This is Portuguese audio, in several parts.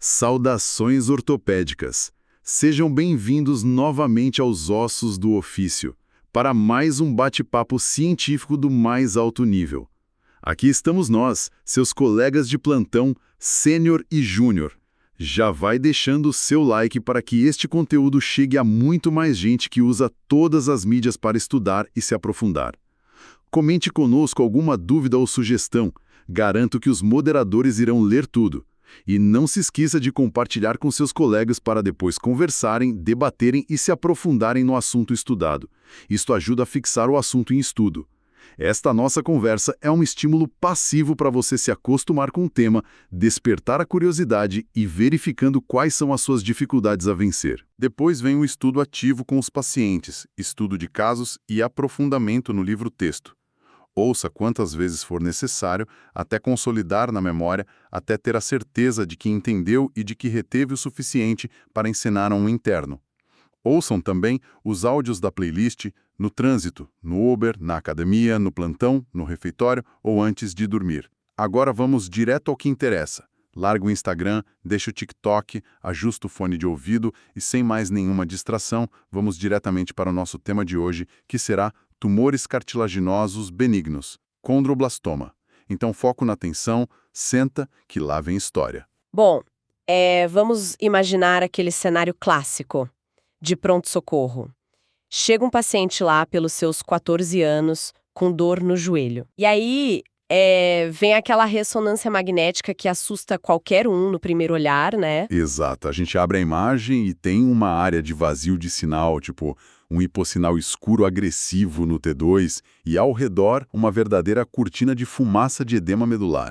Saudações ortopédicas! Sejam bem-vindos novamente aos Ossos do Ofício, para mais um bate-papo científico do mais alto nível. Aqui estamos nós, seus colegas de plantão, sênior e júnior. Já vai deixando o seu like para que este conteúdo chegue a muito mais gente que usa todas as mídias para estudar e se aprofundar. Comente conosco alguma dúvida ou sugestão, garanto que os moderadores irão ler tudo. E não se esqueça de compartilhar com seus colegas para depois conversarem, debaterem e se aprofundarem no assunto estudado. Isto ajuda a fixar o assunto em estudo. Esta nossa conversa é um estímulo passivo para você se acostumar com o tema, despertar a curiosidade e verificando quais são as suas dificuldades a vencer. Depois vem o estudo ativo com os pacientes, estudo de casos e aprofundamento no livro-texto. Ouça quantas vezes for necessário, até consolidar na memória, até ter a certeza de que entendeu e de que reteve o suficiente para ensinar a um interno. Ouçam também os áudios da playlist no trânsito, no Uber, na academia, no plantão, no refeitório ou antes de dormir. Agora vamos direto ao que interessa. Larga o Instagram, deixa o TikTok, ajusta o fone de ouvido e sem mais nenhuma distração, vamos diretamente para o nosso tema de hoje, que será tumores cartilaginosos benignos, condroblastoma. Então foco na atenção, senta, que lá vem história. Bom, vamos imaginar aquele cenário clássico de pronto-socorro. Chega um paciente lá pelos seus 14 anos com dor no joelho. E aí vem aquela ressonância magnética que assusta qualquer um no primeiro olhar, né? Exato. A gente abre a imagem e tem uma área de vazio de sinal, tipo um hipossinal escuro agressivo no T2 e ao redor uma verdadeira cortina de fumaça de edema medular.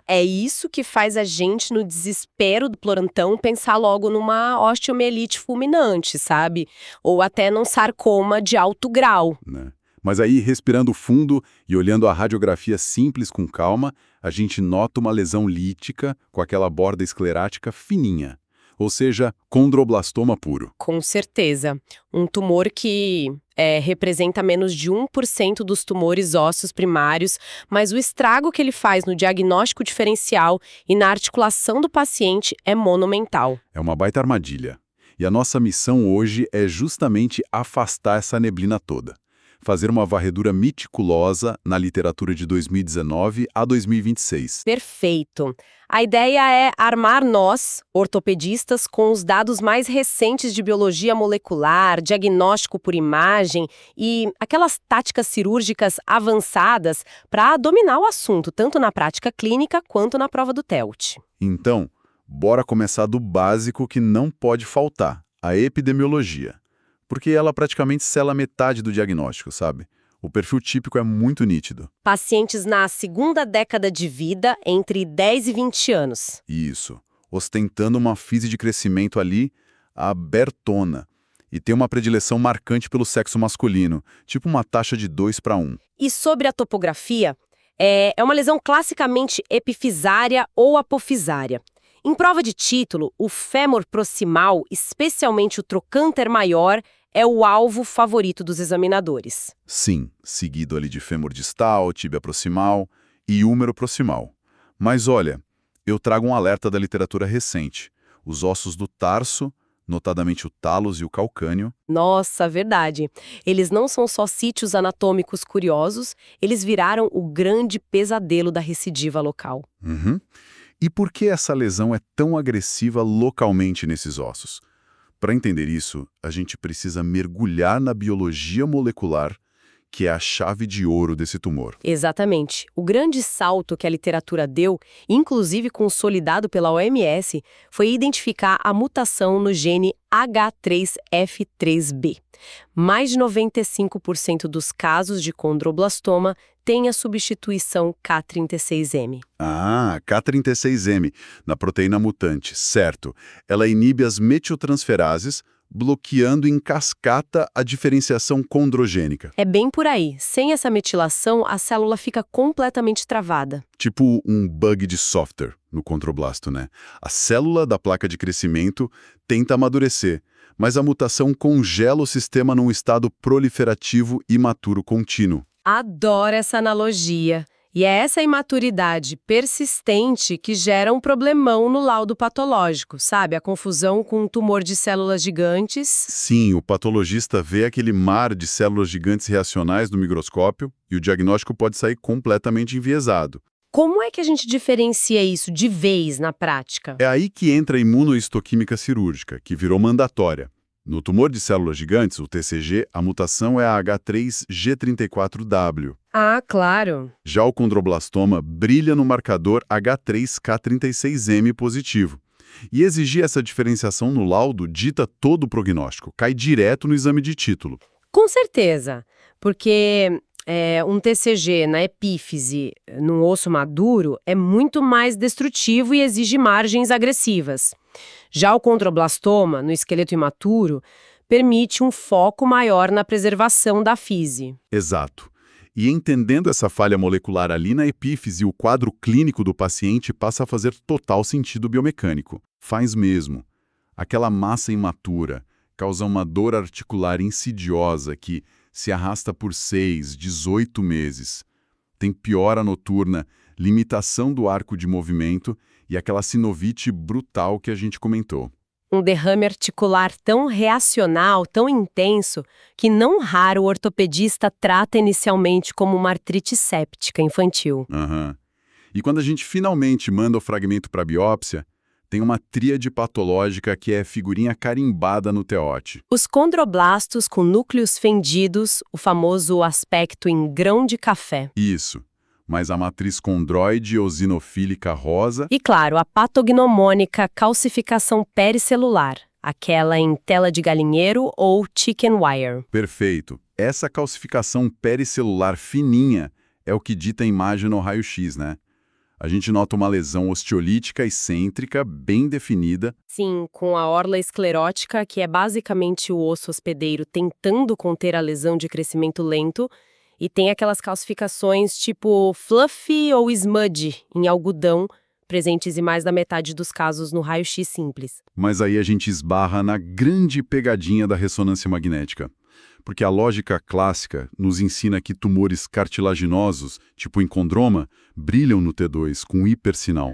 É isso que faz a gente, no desespero do plantão, pensar logo numa osteomielite fulminante, sabe? Ou até num sarcoma de alto grau. Né? Mas aí, respirando fundo e olhando a radiografia simples com calma, a gente nota uma lesão lítica com aquela borda esclerática fininha. Ou seja, condroblastoma puro. Com certeza. Um tumor que representa menos de 1% dos tumores ósseos primários, mas o estrago que ele faz no diagnóstico diferencial e na articulação do paciente é monumental. É uma baita armadilha. E a nossa missão hoje é justamente afastar essa neblina toda. Fazer uma varredura meticulosa na literatura de 2019 a 2026. Perfeito. A ideia é armar nós, ortopedistas, com os dados mais recentes de biologia molecular, diagnóstico por imagem e aquelas táticas cirúrgicas avançadas para dominar o assunto, tanto na prática clínica quanto na prova do TELT. Então, bora começar do básico que não pode faltar, a epidemiologia. Porque ela praticamente sela metade do diagnóstico, sabe? O perfil típico é muito nítido. Pacientes na segunda década de vida, entre 10 e 20 anos. Isso. Ostentando uma fise de crescimento ali, abertona. E tem uma predileção marcante pelo sexo masculino, tipo uma taxa de 2:1. E sobre a topografia, é uma lesão classicamente epifisária ou apofisária. Em prova de título, o fêmur proximal, especialmente o trocânter maior, é o alvo favorito dos examinadores. Sim, seguido ali de fêmur distal, tíbia proximal e húmero proximal. Mas olha, eu trago um alerta da literatura recente. Os ossos do tarso, notadamente o talos e o calcâneo. Nossa, verdade. Eles não são só sítios anatômicos curiosos, eles viraram o grande pesadelo da recidiva local. E por que essa lesão é tão agressiva localmente nesses ossos? Para entender isso, a gente precisa mergulhar na biologia molecular, que é a chave de ouro desse tumor. Exatamente. O grande salto que a literatura deu, inclusive consolidado pela OMS, foi identificar a mutação no gene H3F3B. Mais de 95% dos casos de condroblastoma têm a substituição K36M. Ah, K36M, na proteína mutante, certo. Ela inibe as metiltransferases, bloqueando em cascata a diferenciação condrogênica. É bem por aí. Sem essa metilação, a célula fica completamente travada. Tipo um bug de software no condroblasto, né? A célula da placa de crescimento tenta amadurecer, mas a mutação congela o sistema num estado proliferativo imaturo contínuo. Adoro essa analogia. E é essa imaturidade persistente que gera um problemão no laudo patológico, sabe? A confusão com um tumor de células gigantes. Sim, o patologista vê aquele mar de células gigantes reacionais no microscópio e o diagnóstico pode sair completamente enviesado. Como é que a gente diferencia isso de vez na prática? É aí que entra a imunohistoquímica cirúrgica, que virou mandatória. No tumor de células gigantes, o TCG, a mutação é a H3G34W. Ah, claro. Já o condroblastoma brilha no marcador H3K36M positivo. E exigir essa diferenciação no laudo dita todo o prognóstico, cai direto no exame de título. Com certeza, porque um TCG na epífise, num osso maduro, é muito mais destrutivo e exige margens agressivas. Já o condroblastoma, no esqueleto imaturo, permite um foco maior na preservação da fise. Exato. E entendendo essa falha molecular ali na epífise, o quadro clínico do paciente passa a fazer total sentido biomecânico. Faz mesmo. Aquela massa imatura causa uma dor articular insidiosa que se arrasta por 6, 18 meses. Tem piora noturna, limitação do arco de movimento e aquela sinovite brutal que a gente comentou. Um derrame articular tão reacional, tão intenso, que não raro o ortopedista trata inicialmente como uma artrite séptica infantil. Uhum. E quando a gente finalmente manda o fragmento para a biópsia, tem uma tríade patológica que é figurinha carimbada no TEOT. Os condroblastos com núcleos fendidos, o famoso aspecto em grão de café. Isso. Mas a matriz condroide eosinofílica rosa... E, claro, a patognomônica calcificação pericelular, aquela em tela de galinheiro ou chicken wire. Perfeito. Essa calcificação pericelular fininha é o que dita a imagem no raio-x, né? A gente nota uma lesão osteolítica excêntrica, bem definida. Sim, com a orla esclerótica, que é basicamente o osso hospedeiro tentando conter a lesão de crescimento lento, e tem aquelas calcificações tipo fluffy ou smudge em algodão, presentes em mais da metade dos casos no raio-x simples. Mas aí a gente esbarra na grande pegadinha da ressonância magnética. Porque a lógica clássica nos ensina que tumores cartilaginosos, tipo encondroma, brilham no T2 com hipersinal.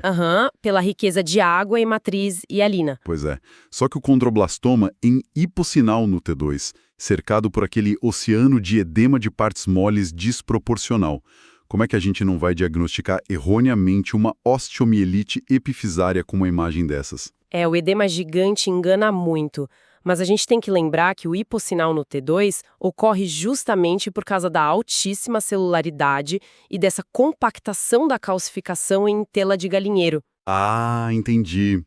Pela riqueza de água e matriz hialina. Pois é. Só que o condroblastoma em hipossinal no T2, cercado por aquele oceano de edema de partes moles desproporcional. Como é que a gente não vai diagnosticar erroneamente uma osteomielite epifisária com uma imagem dessas? O edema gigante engana muito. Mas a gente tem que lembrar que o hipossinal no T2 ocorre justamente por causa da altíssima celularidade e dessa compactação da calcificação em tela de galinheiro. Ah, entendi.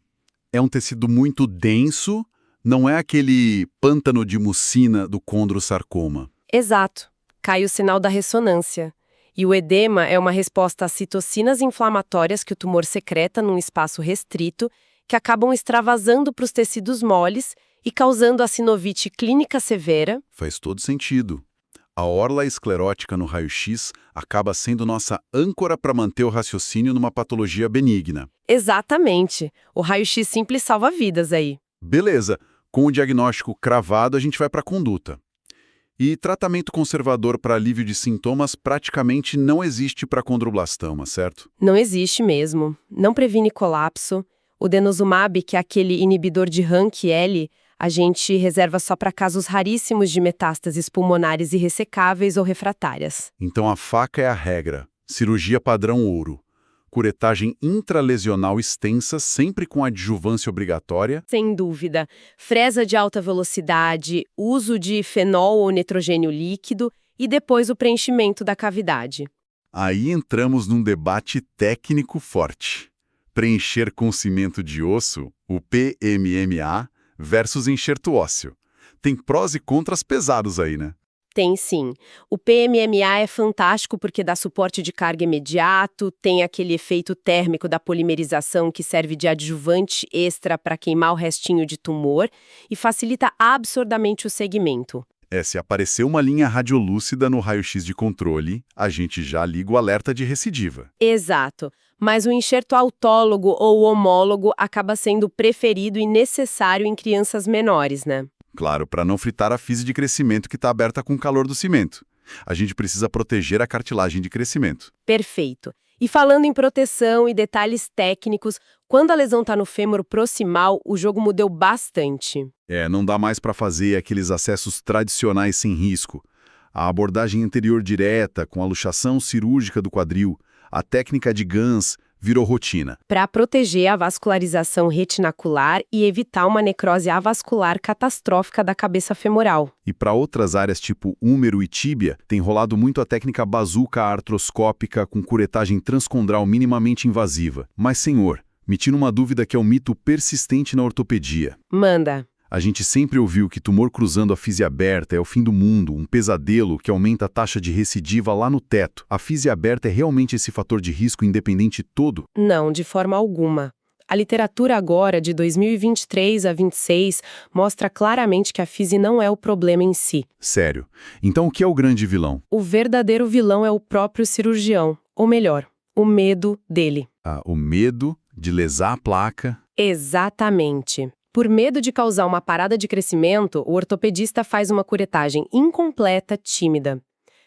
É um tecido muito denso, não é aquele pântano de mucina do condrosarcoma. Exato. Cai o sinal da ressonância. E o edema é uma resposta às citocinas inflamatórias que o tumor secreta num espaço restrito, que acabam extravasando para os tecidos moles e causando a sinovite clínica severa. Faz todo sentido. A orla esclerótica no raio-x acaba sendo nossa âncora para manter o raciocínio numa patologia benigna. Exatamente. O raio-x simples salva vidas aí. Beleza. Com o diagnóstico cravado, a gente vai para a conduta. E tratamento conservador para alívio de sintomas praticamente não existe para condroblastoma, certo? Não existe mesmo. Não previne colapso. O denosumab, que é aquele inibidor de RANKL, a gente reserva só para casos raríssimos de metástases pulmonares irressecáveis ou refratárias. Então a faca é a regra. Cirurgia padrão ouro. Curetagem intralesional extensa, sempre com adjuvância obrigatória. Sem dúvida. Fresa de alta velocidade, uso de fenol ou nitrogênio líquido e depois o preenchimento da cavidade. Aí entramos num debate técnico forte. Preencher com cimento de osso, o PMMA, versus enxerto ósseo. Tem prós e contras pesados aí, né? Tem sim. O PMMA é fantástico porque dá suporte de carga imediato, tem aquele efeito térmico da polimerização que serve de adjuvante extra para queimar o restinho de tumor e facilita absurdamente o segmento. Se aparecer uma linha radiolúcida no raio-x de controle, a gente já liga o alerta de recidiva. Exato. Mas o enxerto autólogo ou homólogo acaba sendo preferido e necessário em crianças menores, né? Claro, para não fritar a fise de crescimento que está aberta com o calor do cimento. A gente precisa proteger a cartilagem de crescimento. Perfeito. E falando em proteção e detalhes técnicos, quando a lesão está no fêmur proximal, o jogo mudou bastante. Não dá mais para fazer aqueles acessos tradicionais sem risco. A abordagem anterior direta, com a luxação cirúrgica do quadril, a técnica de Gans, virou rotina. Para proteger a vascularização retinacular e evitar uma necrose avascular catastrófica da cabeça femoral. E para outras áreas tipo húmero e tíbia, tem rolado muito a técnica bazuca artroscópica com curetagem transcondral minimamente invasiva. Mas, senhor, me tira uma dúvida que é um mito persistente na ortopedia. Manda. A gente sempre ouviu que tumor cruzando a físia aberta é o fim do mundo, um pesadelo que aumenta a taxa de recidiva lá no teto. A físia aberta é realmente esse fator de risco independente todo? Não, de forma alguma. A literatura agora, de 2023 a 26, mostra claramente que a físia não é o problema em si. Sério. Então o que é o grande vilão? O verdadeiro vilão é o próprio cirurgião, ou melhor, o medo dele. O medo de lesar a placa. Exatamente. Por medo de causar uma parada de crescimento, o ortopedista faz uma curetagem incompleta, tímida.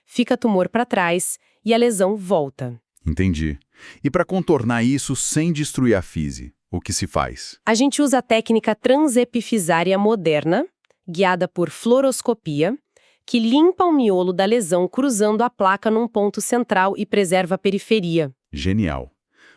Fica tumor para trás e a lesão volta. Entendi. E para contornar isso sem destruir a físia, o que se faz? A gente usa a técnica transepifisária moderna, guiada por fluoroscopia, que limpa o miolo da lesão cruzando a placa num ponto central e preserva a periferia. Genial.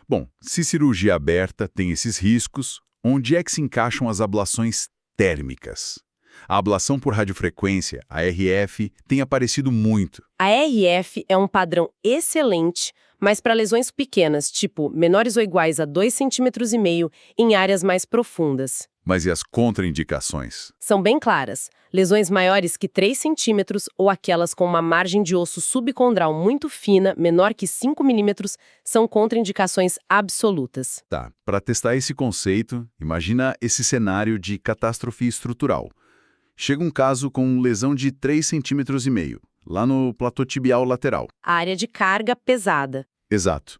Bom, se cirurgia aberta tem esses riscos, onde é que se encaixam as ablações térmicas? A ablação por radiofrequência, a RF, tem aparecido muito. A RF é um padrão excelente, mas para lesões pequenas, tipo menores ou iguais a 2,5 cm, em áreas mais profundas. Mas e as contraindicações? São bem claras. Lesões maiores que 3 centímetros ou aquelas com uma margem de osso subcondral muito fina, menor que 5 milímetros, são contraindicações absolutas. Tá, para testar esse conceito, imagina esse cenário de catástrofe estrutural. Chega um caso com lesão de 3,5 cm, lá no platô tibial lateral. Área de carga pesada. Exato.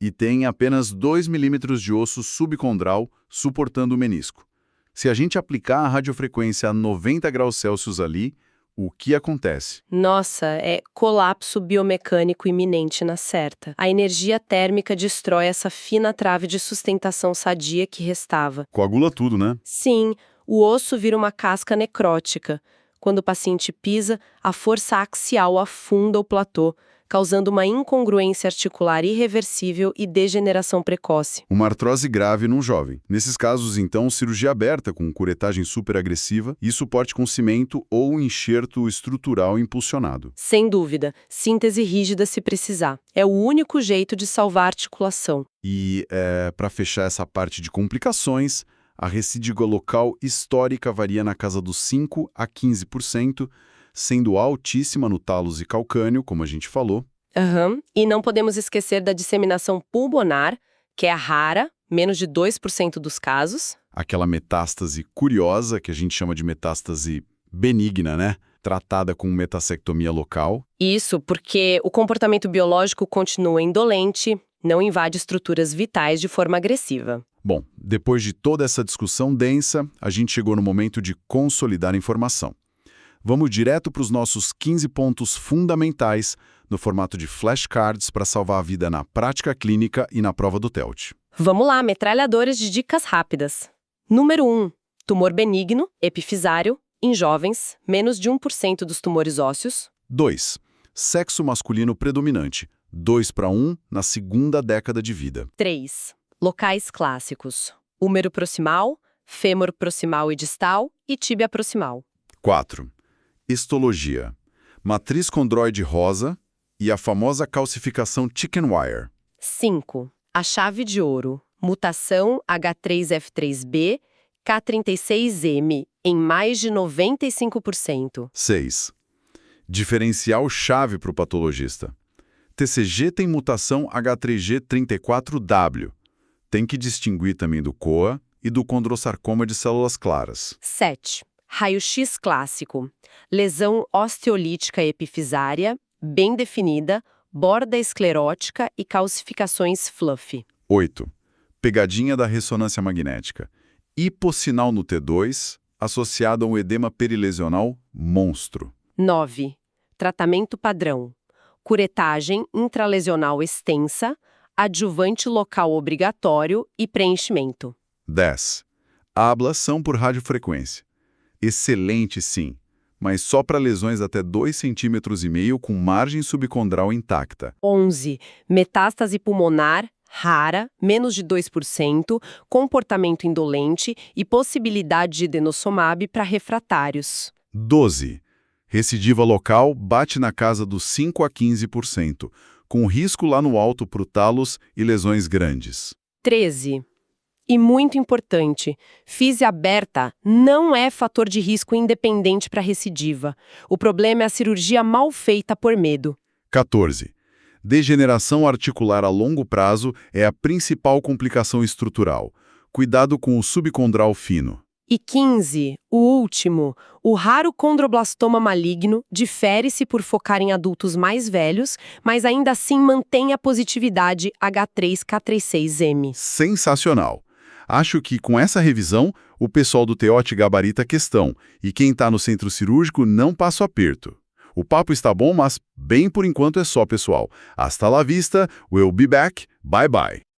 E tem apenas 2 milímetros de osso subcondral suportando o menisco. Se a gente aplicar a radiofrequência a 90 graus Celsius ali, o que acontece? Nossa, é colapso biomecânico iminente na certa. A energia térmica destrói essa fina trave de sustentação sadia que restava. Coagula tudo, né? Sim, o osso vira uma casca necrótica. Quando o paciente pisa, a força axial afunda o platô, causando uma incongruência articular irreversível e degeneração precoce. Uma artrose grave num jovem. Nesses casos, então, cirurgia aberta com curetagem superagressiva e suporte com cimento ou enxerto estrutural impulsionado. Sem dúvida, síntese rígida se precisar. É o único jeito de salvar a articulação. E, para fechar essa parte de complicações, a recidígua local histórica varia na casa dos 5 a 15%, sendo altíssima no talos e calcâneo, como a gente falou. E não podemos esquecer da disseminação pulmonar, que é rara, menos de 2% dos casos. Aquela metástase curiosa, que a gente chama de metástase benigna, né? Tratada com metassectomia local. Isso porque o comportamento biológico continua indolente, não invade estruturas vitais de forma agressiva. Bom, depois de toda essa discussão densa, a gente chegou no momento de consolidar a informação. Vamos direto para os nossos 15 pontos fundamentais no formato de flashcards para salvar a vida na prática clínica e na prova do TELT. Vamos lá, metralhadores de dicas rápidas. Número 1. Tumor benigno, epifisário, em jovens, menos de 1% dos tumores ósseos. 2. Sexo masculino predominante, 2:1 na segunda década de vida. 3. Locais clássicos. Húmero proximal, fêmur proximal e distal e tíbia proximal. 4. Histologia. Matriz condroide rosa e a famosa calcificação chicken wire. 5. A chave de ouro. Mutação H3F3B, K36M, em mais de 95%. 6. Diferencial chave para o patologista. TCG tem mutação H3G34W. Tem que distinguir também do COA e do condrossarcoma de células claras. 7. Raio-X clássico. Lesão osteolítica epifisária, bem definida, borda esclerótica e calcificações fluffy. 8. Pegadinha da ressonância magnética. Hipossinal no T2, associado a um edema perilesional monstro. 9. tratamento padrão, curetagem intralesional extensa, adjuvante local obrigatório e preenchimento. 10. A ablação por radiofrequência. Excelente, sim, mas só para lesões até 2,5 cm com margem subcondral intacta. 11. Metástase pulmonar, rara, menos de 2%, comportamento indolente e possibilidade de denosumab para refratários. 12. Recidiva local bate na casa dos 5 a 15%, com risco lá no alto para o talos e lesões grandes. 13. E muito importante, fise aberta não é fator de risco independente para recidiva. O problema é a cirurgia mal feita por medo. 14. Degeneração articular a longo prazo é a principal complicação estrutural. Cuidado com o subcondral fino. E 15, o último, o raro condroblastoma maligno difere-se por focar em adultos mais velhos, mas ainda assim mantém a positividade H3K36M. Sensacional! Acho que com essa revisão, o pessoal do TEOT gabarita a questão, e quem está no centro cirúrgico não passa o aperto. O papo está bom, mas bem por enquanto é só, pessoal. Hasta la vista, we'll be back, bye bye.